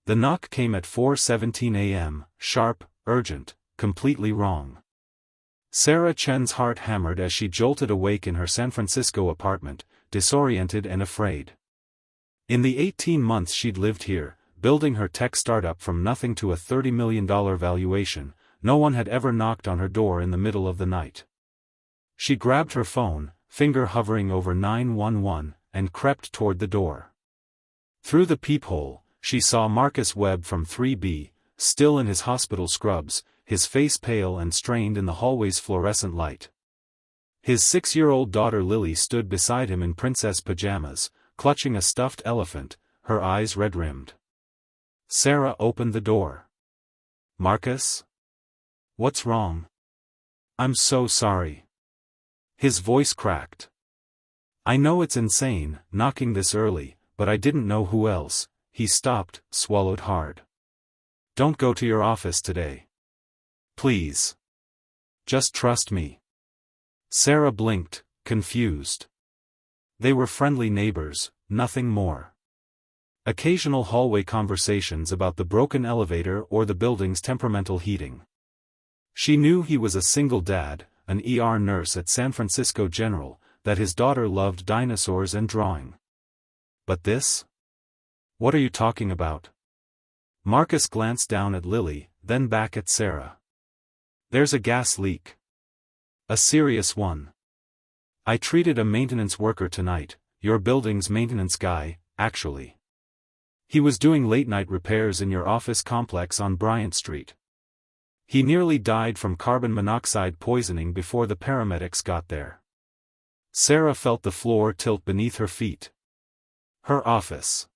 The knock came at 4:17 a.m., sharp, urgent, completely wrong. Sarah Chen's heart hammered as she jolted awake in her San Francisco apartment, disoriented and afraid. In the 18 months she'd lived here, building her tech startup from nothing to a $30 million valuation, no one had ever knocked on her door in the middle of the night. She grabbed her phone, finger hovering over 911, and crept toward the door. Through the peephole, she saw Marcus Webb from 3B, still in his hospital scrubs, his face pale and strained in the hallway's fluorescent light. His 6-year-old daughter Lily stood beside him in princess pajamas, clutching a stuffed elephant, her eyes red-rimmed. Sarah opened the door. "Marcus? What's wrong? I'm so sorry." His voice cracked. "I know it's insane, knocking this early, but I didn't know who else." He stopped, swallowed hard. "Don't go to your office today. Please. Just trust me." Sarah blinked, confused. They were friendly neighbors, nothing more. Occasional hallway conversations about the broken elevator or the building's temperamental heating. She knew he was a single dad, an ER nurse at San Francisco General, that his daughter loved dinosaurs and drawing. But this? What are you talking about? Marcus glanced down at Lily, then back at Sarah. "There's a gas leak. A serious one. I treated a maintenance worker tonight, your building's maintenance guy, actually. He was doing late-night repairs in your office complex on Bryant Street. He nearly died from carbon monoxide poisoning before the paramedics got there." Sarah felt the floor tilt beneath her feet. Her office.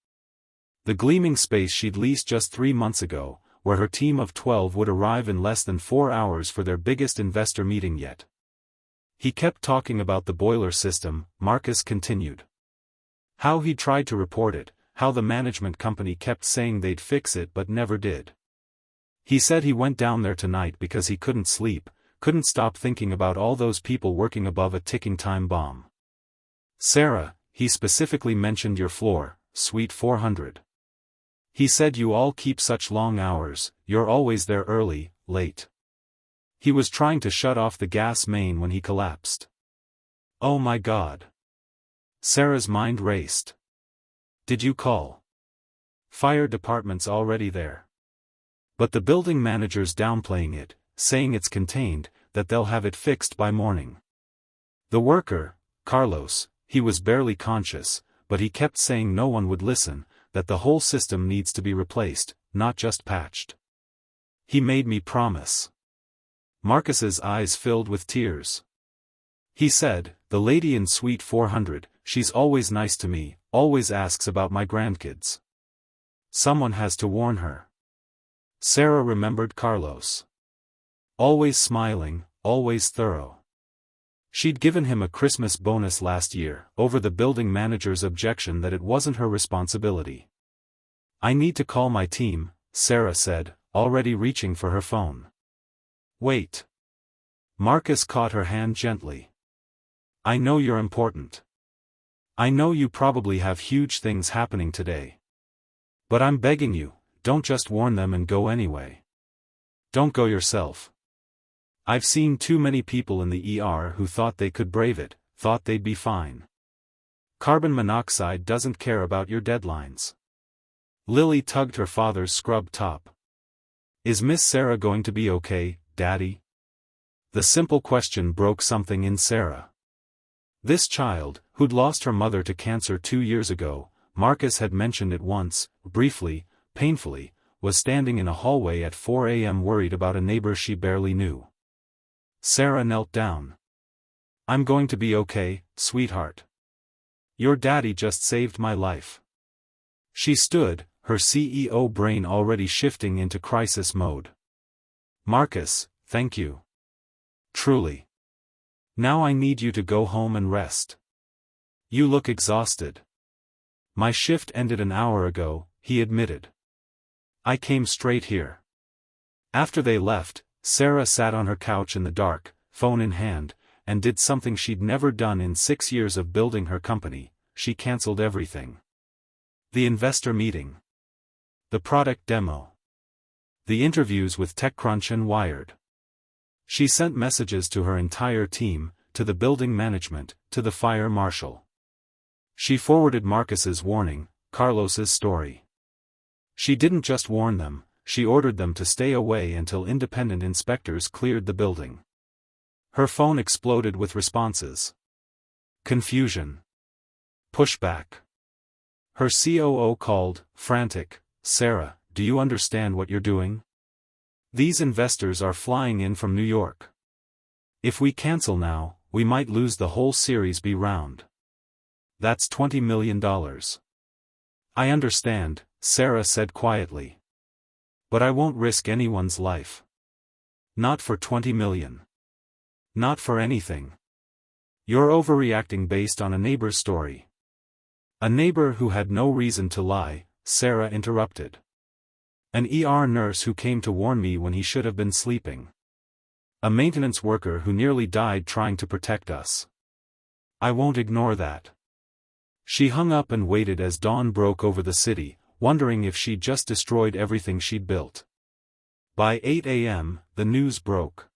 The gleaming space she'd leased just 3 months ago, where her team of 12 would arrive in less than 4 hours for their biggest investor meeting yet. He kept talking about the boiler system, Marcus continued. How he tried to report it, how the management company kept saying they'd fix it but never did. He said he went down there tonight because he couldn't sleep, couldn't stop thinking about all those people working above a ticking time bomb. "Sarah, he specifically mentioned your floor, Suite 400. He said you all keep such long hours, you're always there early, late. He was trying to shut off the gas main when he collapsed." Oh my God. Sarah's mind raced. "Did you call? Fire department's already there." But the building manager's downplaying it, saying it's contained, that they'll have it fixed by morning. The worker, Carlos, he was barely conscious, but he kept saying no one would listen, that the whole system needs to be replaced, not just patched. "He made me promise." Marcus's eyes filled with tears. He said, "The lady in Suite 400, she's always nice to me, always asks about my grandkids. Someone has to warn her." Sarah remembered Carlos. Always smiling, always thorough. She'd given him a Christmas bonus last year, over the building manager's objection that it wasn't her responsibility. "I need to call my team," Sarah said, already reaching for her phone. "Wait." Marcus caught her hand gently. "I know you're important. I know you probably have huge things happening today. But I'm begging you, don't just warn them and go anyway. Don't go yourself. I've seen too many people in the ER who thought they could brave it, thought they'd be fine. Carbon monoxide doesn't care about your deadlines." Lily tugged her father's scrub top. "Is Miss Sarah going to be okay, Daddy?" The simple question broke something in Sarah. This child, who'd lost her mother to cancer 2 years ago, Marcus had mentioned it once, briefly, painfully, was standing in a hallway at 4 a.m. worried about a neighbor she barely knew. Sarah knelt down. "I'm going to be okay, sweetheart. Your daddy just saved my life." She stood, her CEO brain already shifting into crisis mode. "Marcus, thank you. Truly. Now I need you to go home and rest. You look exhausted." "My shift ended an hour ago," he admitted. "I came straight here." After they left, Sarah sat on her couch in the dark, phone in hand, and did something she'd never done in 6 years of building her company. She canceled everything. The investor meeting. The product demo. The interviews with TechCrunch and Wired. She sent messages to her entire team, to the building management, to the fire marshal. She forwarded Marcus's warning, Carlos's story. She didn't just warn them, she ordered them to stay away until independent inspectors cleared the building. Her phone exploded with responses. Confusion. Pushback. Her COO called, frantic, "Sarah, do you understand what you're doing? These investors are flying in from New York. If we cancel now, we might lose the whole Series B round. That's $20 million. I understand," Sarah said quietly. "But I won't risk anyone's life. Not for $20 million. Not for anything. You're overreacting based on a neighbor's story." "A neighbor who had no reason to lie," Sarah interrupted. "An ER nurse who came to warn me when he should have been sleeping. A maintenance worker who nearly died trying to protect us. I won't ignore that." She hung up and waited as dawn broke over the city, wondering if she'd just destroyed everything she'd built. By 8 a.m., the news broke.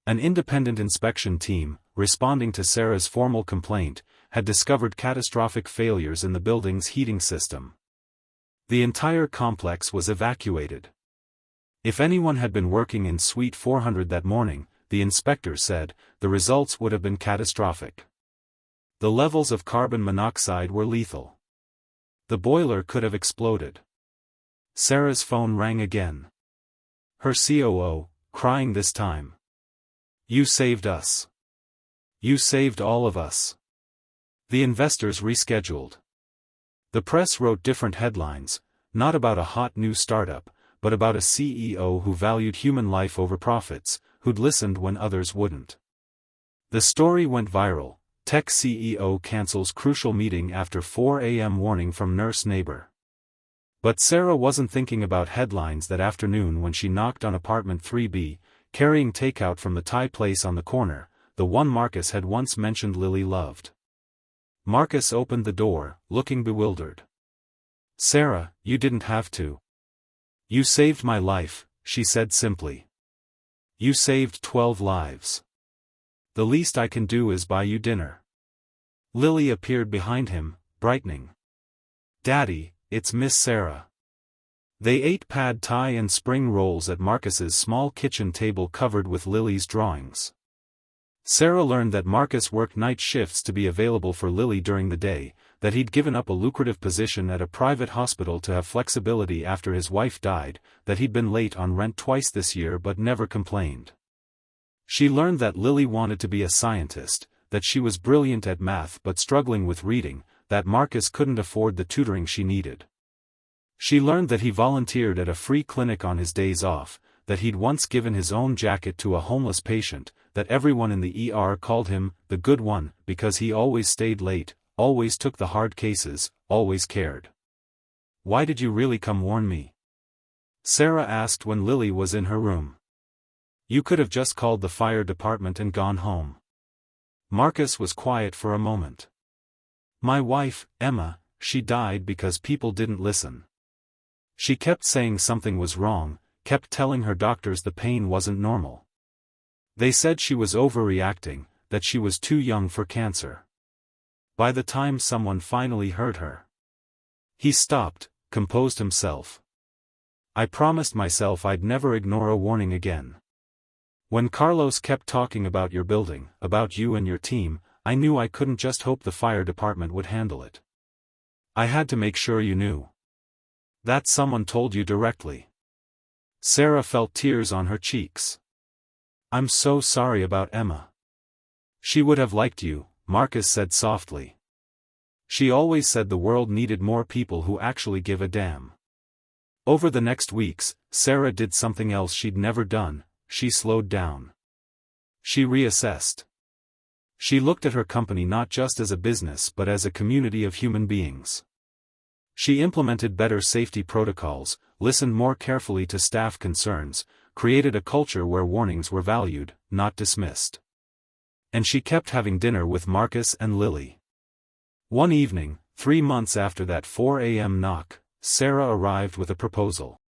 An independent inspection team, responding to Sarah's formal complaint, had discovered catastrophic failures in the building's heating system. The entire complex was evacuated. If anyone had been working in Suite 400 that morning, the inspector said, the results would have been catastrophic. The levels of carbon monoxide were lethal. The boiler could have exploded. Sarah's phone rang again. Her COO, crying this time. "You saved us. You saved all of us." The investors rescheduled. The press wrote different headlines, not about a hot new startup, but about a CEO who valued human life over profits, who'd listened when others wouldn't. The story went viral. Tech CEO cancels crucial meeting after 4 a.m. warning from nurse neighbor. But Sarah wasn't thinking about headlines that afternoon when she knocked on apartment 3B, carrying takeout from the Thai place on the corner, the one Marcus had once mentioned Lily loved. Marcus opened the door, looking bewildered. "Sarah, you didn't have to. You saved my life," she said simply. "You saved 12 lives. The least I can do is buy you dinner." Lily appeared behind him, brightening. "Daddy, it's Miss Sarah." They ate pad thai and spring rolls at Marcus's small kitchen table covered with Lily's drawings. Sarah learned that Marcus worked night shifts to be available for Lily during the day, that he'd given up a lucrative position at a private hospital to have flexibility after his wife died, that he'd been late on rent twice this year but never complained. She learned that Lily wanted to be a scientist, that she was brilliant at math but struggling with reading, that Marcus couldn't afford the tutoring she needed. She learned that he volunteered at a free clinic on his days off, that he'd once given his own jacket to a homeless patient, that everyone in the ER called him the good one because he always stayed late, always took the hard cases, always cared. "Why did you really come warn me?" Sarah asked when Lily was in her room. "You could have just called the fire department and gone home." Marcus was quiet for a moment. "My wife, Emma, she died because people didn't listen. She kept saying something was wrong, kept telling her doctors the pain wasn't normal. They said she was overreacting, that she was too young for cancer. By the time someone finally heard her." He stopped, composed himself. "I promised myself I'd never ignore a warning again. When Carlos kept talking about your building, about you and your team, I knew I couldn't just hope the fire department would handle it. I had to make sure you knew. That someone told you directly." Sarah felt tears on her cheeks. "I'm so sorry about Emma. She would have liked you," Marcus said softly. "She always said the world needed more people who actually give a damn." Over the next weeks, Sarah did something else she'd never done. She slowed down. She reassessed. She looked at her company not just as a business but as a community of human beings. She implemented better safety protocols, listened more carefully to staff concerns, created a culture where warnings were valued, not dismissed. And she kept having dinner with Marcus and Lily. One evening, 3 months after that 4 a.m. knock, Sarah arrived with a proposal.